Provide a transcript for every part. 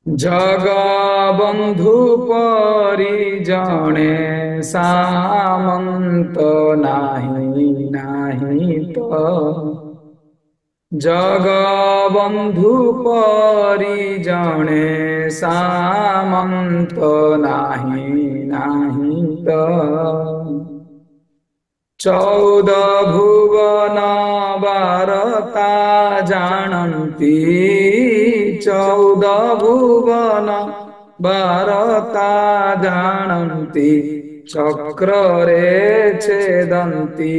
ଜଗବନ୍ଧୁ ପରି ଜଣେ ସାମନ୍ତ ନାହିଁ ନାହିଁ ତ ଜଗବନ୍ଧୁ ପରି ଜଣେ ସାମନ୍ତ ନାହିଁ ନାହିଁ ତ ଚଉଦ ଭୁବନ ବାରତା ଜାଣନ୍ତି ଚଉଦ ଭୁବନ ବାରତା ଜାଣନ୍ତି ଚକ୍ରରେ ଛେଦନ୍ତି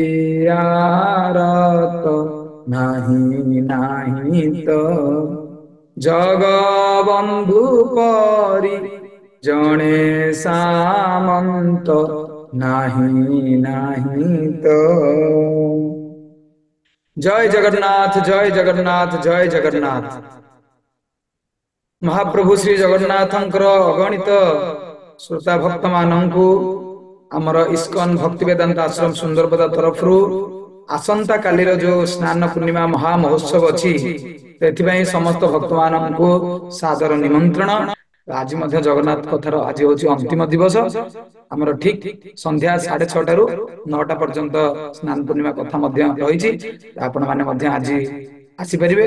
ଆରତ ନାହିଁ ନାହିଁ ତ ଜଗବନ୍ଧୁ ପରି ଜଣେ ସାମନ୍ତ ନାହିଁ ନାହିଁ ତ ଜୟ ଜଗନ୍ନାଥ ଜୟ ଜଗନ୍ନାଥ ଜୟ ଜଗନ୍ନାଥ। ମହାପ୍ରଭୁ ଶ୍ରୀ ଜଗନ୍ନାଥଙ୍କର ଅଗଣିତ ଶ୍ରୋତା ଭକ୍ତ ମାନଙ୍କୁ ଆମର ଇସ୍କନ ଭକ୍ତି ବେଦାନ୍ତ ଆଶ୍ରମ ସୁନ୍ଦରପଦା ତରଫରୁ ଆସନ୍ତା କାଲିର ଯୋଉ ସ୍ନାନ ପୂର୍ଣ୍ଣିମା ମହା ମହୋତ୍ସବ ଅଛି ସେଥିପାଇଁ ସମସ୍ତ ଭକ୍ତ ମାନଙ୍କୁ ସାଦର ନିମନ୍ତ୍ରଣ। ଆଜି ମଧ୍ୟ ଜଗନ୍ନାଥ କଥାର ଆଜି ହଉଛି ଅନ୍ତିମ ଦିବସ। ଆମର ଠିକ ସନ୍ଧ୍ୟା 6:30ରୁ 9ଟା ପର୍ଯ୍ୟନ୍ତ ସ୍ନାନ ପୂର୍ଣ୍ଣିମା କଥା ମଧ୍ୟ ରହିଛି। ଆପଣ ମାନେ ମଧ୍ୟ ଆଜି ଆସିପାରିବେ।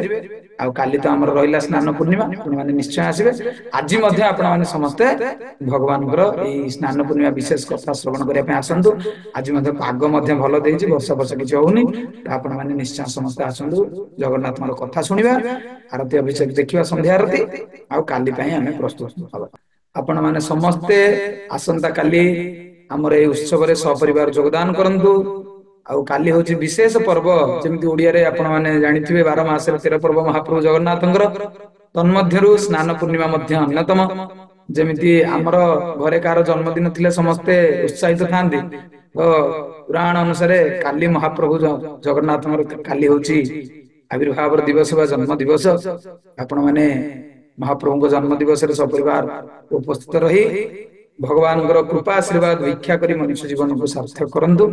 ଆଉ କାଲି ତ ଆମର ରହିଲା ସ୍ନାନ ପୂର୍ଣ୍ଣିମା, ଆପଣମାନେ ନିଶ୍ଚୟ ଆସିବେ। ଆଜି ମଧ୍ୟ ଆପଣମାନେ ସମସ୍ତେ ଭଗବାନଙ୍କର ଏଇ ସ୍ନାନ ପୂର୍ଣ୍ଣିମା ବିଶେଷ କଥା ଶ୍ରବଣ କରିବା ପାଇଁ ଆସନ୍ତୁ। ଆଜି ମଧ୍ୟ ପାଗ ମଧ୍ୟ ଭଲ ଦେଇଛି, ବର୍ଷା ବର୍ଷା କିଛି ହଉନି। ତ ଆପଣ ମାନେ ନିଶ୍ଚୟ ସମସ୍ତେ ଆସନ୍ତୁ, ଜଗନ୍ନାଥଙ୍କର କଥା ଶୁଣିବା, ଆରତି ଅଭିଷେକ ଦେଖିବା, ସନ୍ଧ୍ୟା ଆରତି। ଆଉ କାଲି ପାଇଁ ଆମେ ପ୍ରସ୍ତୁତ ହବା। ଆପଣ ମାନେ ସମସ୍ତେ ଆସନ୍ତା କାଲି ଆମର ଏଇ ଉତ୍ସବରେ ସପରିବାର ଯୋଗଦାନ କରନ୍ତୁ। ଆଉ କାଲି ହଉଛି ବିଶେଷ ପର୍ବ, ଯେମିତି ଓଡିଆରେ ଆପଣ ମାନେ ଜାଣିଥିବେ 12 ମାସରେ 13 ପର୍ବ ମହାପ୍ରଭୁ ଜଗନ୍ନାଥଙ୍କର। ତନ୍ମଧ୍ୟରୁ ସ୍ନାନ ପୂର୍ଣ୍ଣିମା ମଧ୍ୟ ଅନ୍ୟତମ। ଯେମିତି ଆମର ଘରେ କାହାର ଜନ୍ମଦିନ ଥିଲେ ସମସ୍ତେ ଉତ୍ସାହିତ ଥାଆନ୍ତି, ତ ପୁରାଣ ଅନୁସାରେ କାଲି ମହାପ୍ରଭୁ ଜଗନ୍ନାଥଙ୍କର କାଲି ହଉଛି ଆବିର୍ଭାବର ଦିବସ ବା ଜନ୍ମ ଦିବସ। ଆପଣ ମାନେ ମହାପ୍ରଭୁଙ୍କ ଜନ୍ମ ଦିବସରେ ସପରିବାର ଉପସ୍ଥିତ ରହି ଭଗବାନଙ୍କର କୃପା ଆଶୀର୍ବାଦ ଭିକ୍ଷା କରି ମନୁଷ୍ୟ ଜୀବନକୁ ସାର୍ଥକ କରନ୍ତୁ।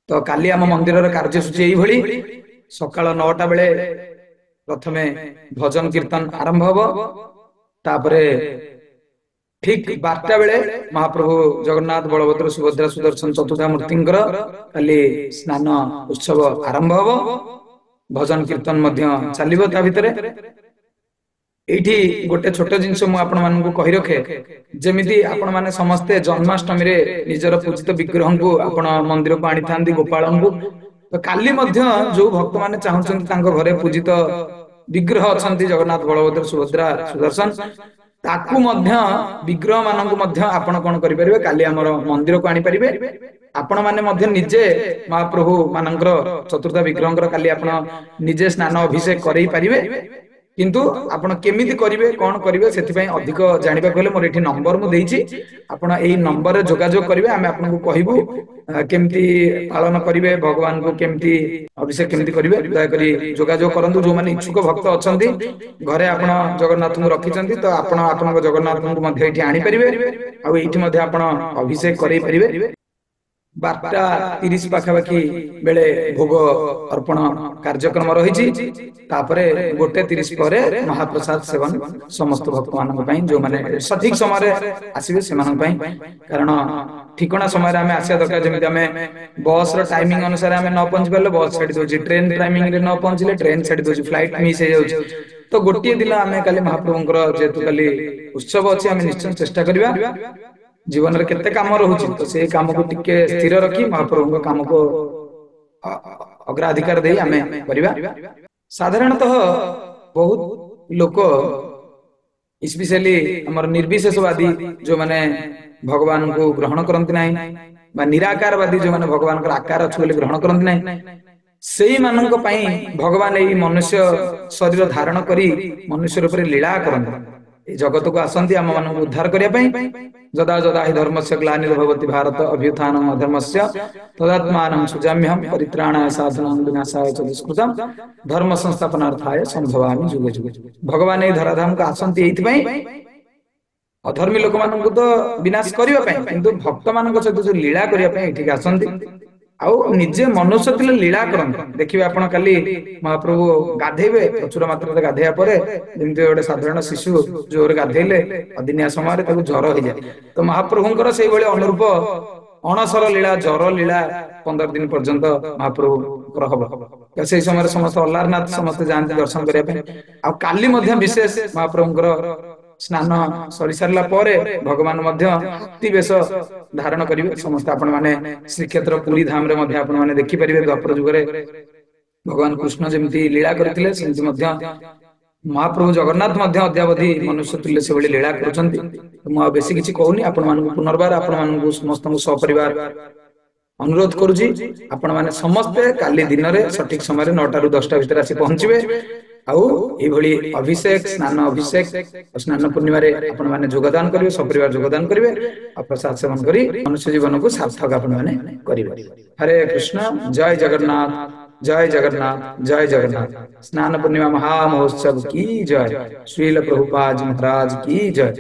ତ କାଲି ଆମ ମନ୍ଦିରର କାର୍ଯ୍ୟସୂଚୀ ଏଇଭଳି। ସକାଳ 9ଟା ବେଳେ ପ୍ରଥମେ ଭଜନ କୀର୍ତ୍ତନ ଆରମ୍ଭ ହବ। ତାପରେ ଠିକ 12ଟା ବେଳେ ମହାପ୍ରଭୁ ଜଗନ୍ନାଥ, ବଳଭଦ୍ର, ସୁଭଦ୍ରା, ସୁଦର୍ଶନ ଚତୁର୍ଦ୍ଧା ମୂର୍ତ୍ତିଙ୍କର କାଲି ସ୍ନାନ ଉତ୍ସବ ଆରମ୍ଭ ହବ। ଭଜନ କୀର୍ତ୍ତନ ମଧ୍ୟ ଚାଲିବ ତା ଭିତରେ। ଏଇଠି ଗୋଟେ ଛୋଟ ଜିନିଷ ମୁଁ ଆପଣ ମାନଙ୍କୁ କହି ରଖେ, ଯେମିତି ଆପଣ ମାନେ ସମସ୍ତେ ଜନ୍ମାଷ୍ଟମୀରେ ନିଜର ପୂଜିତ ବିଗ୍ରହଙ୍କୁ ଆପଣ ମନ୍ଦିରକୁ ଆଣିଥାନ୍ତି, ଗୋପାଳଙ୍କୁ। ତ କାଲି ମଧ୍ୟ ଯୋଉ ଭକ୍ତ ମାନେ ଚାହୁଁଛନ୍ତି ତାଙ୍କ ଘରେ ପୂଜିତ ବିଗ୍ରହ ଅଛନ୍ତି, ଜଗନ୍ନାଥ, ବଳଭଦ୍ର, ସୁଭଦ୍ରା, ସୁଦର୍ଶନ, ତାକୁ ମଧ୍ୟ ବିଗ୍ରହ ମାନଙ୍କୁ ମଧ୍ୟ ଆପଣ କଣ କରିପାରିବେ, କାଲି ଆମର ମନ୍ଦିରକୁ ଆଣିପାରିବେ। ଆପଣ ମାନେ ମଧ୍ୟ ନିଜେ ମହାପ୍ରଭୁ ମାନଙ୍କର ଚତୁର୍ଥା ବିଗ୍ରହଙ୍କର କାଲି ଆପଣ ନିଜେ ସ୍ନାନ ଅଭିଷେକ କରେଇ ପାରିବେ। କିନ୍ତୁ ଆପଣ କେମିତି କରିବେ, କଣ କରିବେ, ସେଥିପାଇଁ ଅଧିକ ଜାଣିବାକୁ ହେଲେ ମୋର ଏଠି ନମ୍ବର ମୁଁ ଦେଇଛି। ଆପଣ ଏଇ ନମ୍ବରରେ ଯୋଗାଯୋଗ କରିବେ, ଆମେ ଆପଣଙ୍କୁ କହିବୁ କେମିତି ପାଳନ କରିବେ, ଭଗବାନଙ୍କୁ କେମିତି ଅଭିଷେକ କେମିତି କରିବେ। ଦୟାକରି ଯୋଗାଯୋଗ କରନ୍ତୁ। ଯୋଉମାନେ ଇଚ୍ଛୁକ ଭକ୍ତ ଅଛନ୍ତି, ଘରେ ଆପଣ ଜଗନ୍ନାଥଙ୍କୁ ରଖିଛନ୍ତି, ତ ଆପଣ ଆପଣଙ୍କ ଜଗନ୍ନାଥଙ୍କୁ ମଧ୍ୟ ଏଇଠି ଆଣିପାରିବେ। ଆଉ ଏଇଠି ମଧ୍ୟ ଆପଣ ଅଭିଷେକ କରେଇ ପାରିବେ। 12:30 ପାଖାପାଖି ବେଳେ ଭୋଗ ଅର୍ପଣ କାର୍ଯ୍ୟକ୍ରମ ରହିଛି। ତାପରେ 1:30 ପରେ ମହାପ୍ରସାଦ ସେବନ ସମସ୍ତ ଭକ୍ତ ମାନଙ୍କ ପାଇଁ, ଯୋଉମାନେ ସଠିକ ସମୟରେ ଆସିବେ ସେମାନଙ୍କ ପାଇଁ। କାରଣ ଠିକଣା ସମୟରେ ଆମେ ଆସିବା ଦରକାର। ଯେମିତି ଆମେ ବସ ର ଟାଇମିଂ ଅନୁସାରେ ଆମେ ନ ପହଞ୍ଚି ପାରିଲେ ବସ ଛାଡି ଦଉଛି, ଟ୍ରେନ ଟାଇମିଂ ରେ ନ ପହଞ୍ଚିଲେ ଟ୍ରେନ ଛାଡି ଦଉଛି, ଫ୍ଲାଇଟ ମିସ୍ ହେଇଯାଉଛି। ତ ଗୋଟିଏ ଦିନ ଆମେ କାଲି ମହାପ୍ରଭୁଙ୍କର ଯେହେତୁ କାଲି ଉତ୍ସବ ଅଛି, ଆମେ ନିଶ୍ଚୟ ଚେଷ୍ଟା କରିବା। ଜୀବନରେ କେତେ କାମ ରହୁଛି, ତ ସେଇ କାମକୁ ଟିକେ ସ୍ଥିର ରଖି ମହାପ୍ରଭୁଙ୍କ କାମକୁ ଅଗ୍ରାଧିକାର ଦେଇ ଆମେ କରିବା। ସାଧାରଣତଃ ବହୁତ ଲୋକ, ସ୍ପେଶାଲି ଆମର ନିର୍ବିଶେଷବାଦୀ ଯୋଉମାନେ ଭଗବାନଙ୍କୁ ଗ୍ରହଣ କରନ୍ତି ନାହିଁ, ବା ନିରାକାରବାଦୀ ଯୋଉମାନେ ଭଗବାନଙ୍କର ଆକାର ଅଛି ବୋଲି ଗ୍ରହଣ କରନ୍ତି ନାହିଁ, ସେଇମାନଙ୍କ ପାଇଁ ଭଗବାନ ଏଇ ମନୁଷ୍ୟ ଶରୀର ଧାରଣ କରି ମନୁଷ୍ୟ ରୂପରେ ଲୀଳା କରନ୍ତି। ଏଇ ଜଗତକୁ ଆସନ୍ତି ଆମ ମାନଙ୍କୁ ଉଦ୍ଧାର କରିବା ପାଇଁ। ଯଦା ଯଦା ହି ଧର୍ମସ୍ୟ ଗ୍ଲାନିର୍ଭବତି ଭାରତ ଅଭ୍ୟୁତ୍ଥାନମ୍ ଅଧର୍ମସ୍ୟ ତଦାତ୍ମାନଂ ସୁଜାମ୍ୟହଂ ପରିତ୍ରାଣାୟ ସାଧୁନାଂ ବିନାଶାୟ ଚ ଦୁଷ୍କୃତମ୍ ଧର୍ମ ସଂସ୍ଥାପନାର୍ଥାୟ ସମ୍ଭବାମି ଯୁଗେ ଯୁଗେ। ଭଗବାନ ଏଇ ଧରାଧାମକୁ ଆସନ୍ତି ଏଇଥିପାଇଁ, ଅଧର୍ମୀ ଲୋକମାନଙ୍କୁ ତ ବିନାଶ କରିବା ପାଇଁ, କିନ୍ତୁ ଭକ୍ତ ମାନଙ୍କ ସହିତ ଯୋଉ ଲୀଳା କରିବା ପାଇଁ ଏଠିକି ଆସନ୍ତି। ଆଉ ନିଜେ ମନୁଷ୍ୟ ଥିଲେ ଲୀଳା କରନ୍ତି। ଦେଖିବେ ଆପଣ କାଲି ମହାପ୍ରଭୁ ଗାଧେଇବେ, ପ୍ରଚୁର ମାତ୍ରାରେ ଗାଧେଇବା ପରେ ଯେମିତି ଗୋଟେ ସାଧାରଣ ଶିଶୁ ଜୋରରେ ଗାଧେଇଲେ ଅଦିନିଆ ସମୟରେ ତାକୁ ଜ୍ୱର ହେଇଯାଏ, ତ ମହାପ୍ରଭୁଙ୍କର ସେଇଭଳି ଅନୁରୂପ ଅଣସର ଲୀଳା, ଜର ଲୀଳା 15 ଦିନ ପର୍ଯ୍ୟନ୍ତ ମହାପ୍ରଭୁଙ୍କର ହବ। ସେଇ ସମୟରେ ସମସ୍ତେ ଅଲାରନାଥ ସମସ୍ତେ ଯାଆନ୍ତି ଦର୍ଶନ କରିବା ପାଇଁ। ଆଉ କାଲି ମଧ୍ୟ ବିଶେଷ ମହାପ୍ରଭୁଙ୍କର ସ୍ନାନ ସରିସାରିଲା ପରେ ଭଗବାନ ମଧ୍ୟ ହାତୀ ବେଶ ଧାରଣ କରିବେ। ସମସ୍ତେ ଆପଣ ମାନେ ଶ୍ରୀକ୍ଷେତ୍ର ପୁରୀ ଧାମ ରେ ମଧ୍ୟ ଆପଣ ମାନେ ଦେଖିପାରିବେ ଦ୍ୱାପର ଯୁଗରେ ଭଗବାନ କୃଷ୍ଣ ଯେମିତି ଲୀଳା କରିଥିଲେ, ସେମିତି ମଧ୍ୟ ମହାପ୍ରଭୁ ଜଗନ୍ନାଥ ମଧ୍ୟ ଅଦ୍ୟାବଧି ମନୁଷ୍ୟ ଥିଲେ ସେଭଳି ଲୀଳା କରୁଛନ୍ତି। ମୁଁ ଆଉ ବେଶୀ କିଛି କହୁନି, ଆପଣ ମାନଙ୍କୁ ପୁନର୍ବାର ଆପଣ ମାନଙ୍କୁ ସମସ୍ତଙ୍କୁ ସପରିବାର ଅନୁରୋଧ କରୁଛି, ଆପଣ ମାନେ ସମସ୍ତେ କାଲି ଦିନରେ ସଠିକ ସମୟରେ 9ଟା ରୁ 10ଟା ଭିତରେ ଆସି ପହଞ୍ଚିବେ। ଆଉ ଏଇଭଳି ଅଭିଷେକ, ସ୍ନାନ ଅଭିଷେକ ଆଉ ସ୍ନାନ ପୂର୍ଣ୍ଣିମାରେ ଆପଣ ମାନେ ଯୋଗଦାନ କରିବେ, ସପରିବାର ଯୋଗଦାନ କରିବେ ଆଉ ପ୍ରସାଦ ସେବନ କରି ମନୁଷ୍ୟ ଜୀବନକୁ ସାର୍ଥକ ଆପଣ ମାନେ କରିବେ। ହରେ କୃଷ୍ଣ, ଜୟ ଜଗନ୍ନାଥ, ଜୟ ଜଗନ୍ନାଥ, ଜୟ ଜଗନ୍ନାଥ। ସ୍ନାନ ପୂର୍ଣ୍ଣିମା ମହା महोत्सव की जय। श्रील प्रभुपाद महाराज की जय।